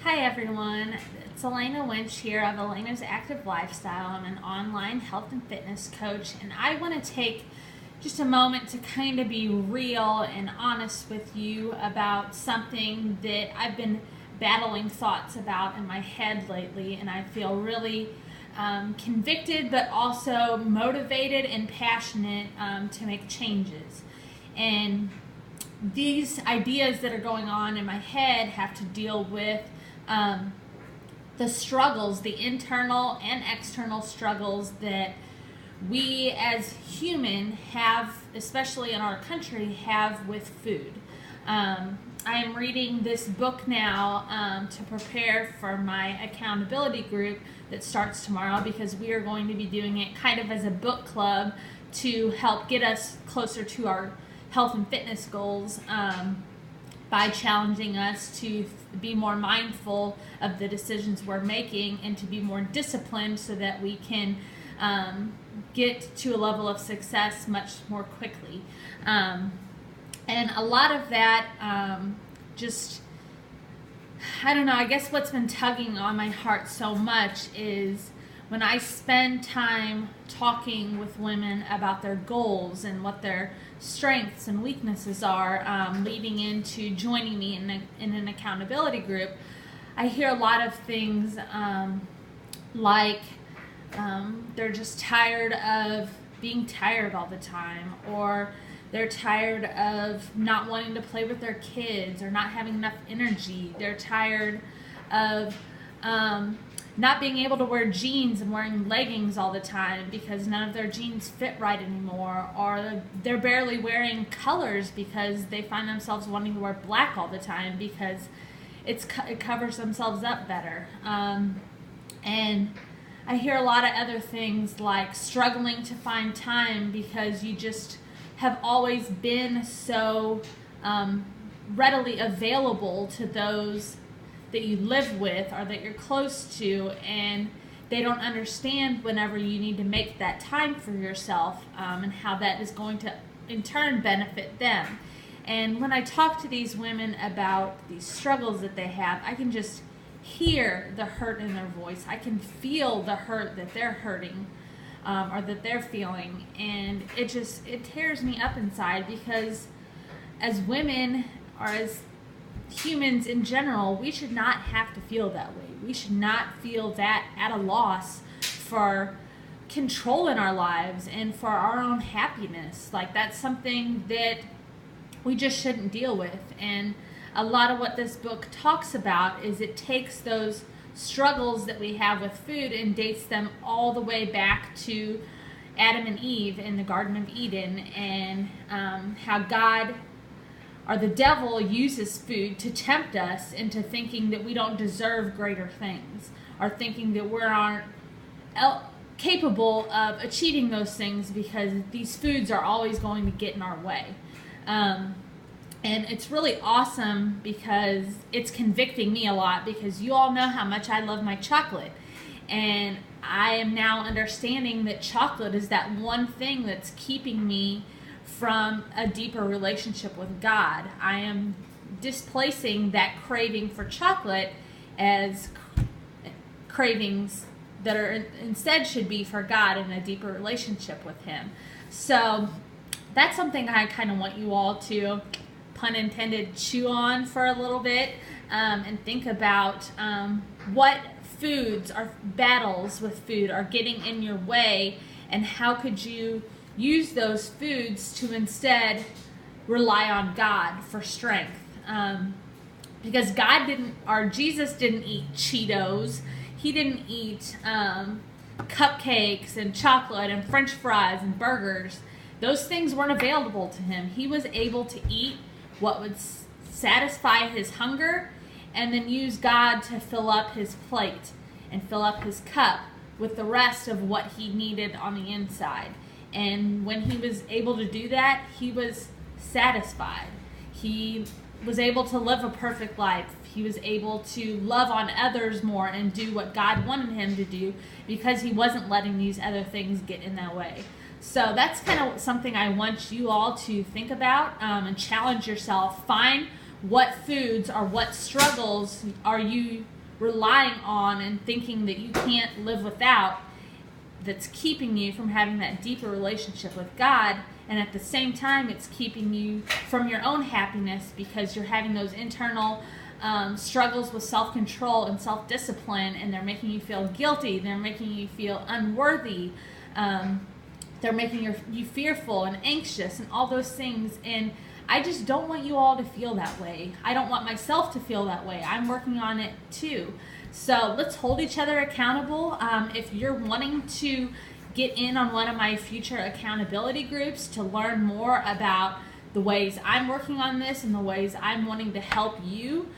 Hi everyone, it's Elena Winch here of Elena's Active Lifestyle. I'm an online health and fitness coach, and I want to take just a moment to kind of be real and honest with you about something that I've been battling thoughts about in my head lately, and I feel really convicted but also motivated and passionate to make changes. And these ideas that are going on in my head have to deal with the struggles, the internal and external struggles that we as human have, especially in our country, have with food. I am reading this book now to prepare for my accountability group that starts tomorrow, because we are going to be doing it kind of as a book club to help get us closer to our health and fitness goals, by challenging us to be more mindful of the decisions we're making and to be more disciplined so that we can get to a level of success much more quickly. And a lot of that I don't know, I guess what's been tugging on my heart so much is when I spend time talking with women about their goals and what their strengths and weaknesses are, leading into joining me in an accountability group, I hear a lot of things like they're just tired of being tired all the time, or they're tired of not wanting to play with their kids or not having enough energy. They're tired of not being able to wear jeans and wearing leggings all the time because none of their jeans fit right anymore, or they're barely wearing colors because they find themselves wanting to wear black all the time because it covers themselves up better. And I hear a lot of other things like struggling to find time because you just have always been so readily available to those that you live with or that you're close to, and they don't understand whenever you need to make that time for yourself, and how that is going to in turn benefit them. And when I talk to these women about these struggles that they have, I can just hear the hurt in their voice. I can feel the hurt that they're hurting, or that they're feeling, and it tears me up inside, because as women, or as humans in general, we should not have to feel that way. We should not feel that at a loss for control in our lives and for our own happiness. Like, that's something that we just shouldn't deal with. And a lot of what this book talks about is it takes those struggles that we have with food and dates them all the way back to Adam and Eve in the Garden of Eden, and how God, or the devil, uses food to tempt us into thinking that we don't deserve greater things, or thinking that we aren't capable of achieving those things because these foods are always going to get in our way. And it's really awesome because it's convicting me a lot, because you all know how much I love my chocolate. And I am now understanding that chocolate is that one thing that's keeping me from a deeper relationship with God. I am displacing that craving for chocolate as cravings that are instead should be for God and a deeper relationship with Him. So that's something I kind of want you all to, pun intended, chew on for a little bit, and think about what foods or battles with food are getting in your way, and how could you use those foods to instead rely on God for strength. Because Jesus didn't eat Cheetos. He didn't eat cupcakes and chocolate and French fries and burgers. Those things weren't available to him. He was able to eat what would satisfy his hunger, and then use God to fill up his plate and fill up his cup with the rest of what he needed on the inside. And when he was able to do that, he was satisfied. He was able to live a perfect life. He was able to love on others more and do what God wanted him to do, because he wasn't letting these other things get in that way. So that's kind of something I want you all to think about, and challenge yourself. Find what foods or what struggles are you relying on and thinking that you can't live without, that's keeping you from having that deeper relationship with God. And at the same time, it's keeping you from your own happiness because you're having those internal struggles with self-control and self-discipline, and they're making you feel guilty, they're making you feel unworthy, they're making you fearful and anxious and all those things. And I just don't want you all to feel that way. I don't want myself to feel that way. I'm working on it too. So let's hold each other accountable. If you're wanting to get in on one of my future accountability groups to learn more about the ways I'm working on this and the ways I'm wanting to help you,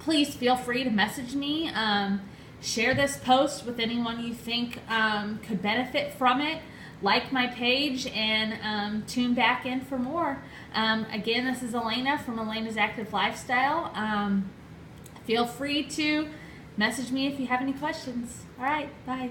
please feel free to message me. Share this post with anyone you think could benefit from it. Like my page and tune back in for more. Again, this is Elena from Elena's Active Lifestyle. Feel free to message me if you have any questions. All right, bye.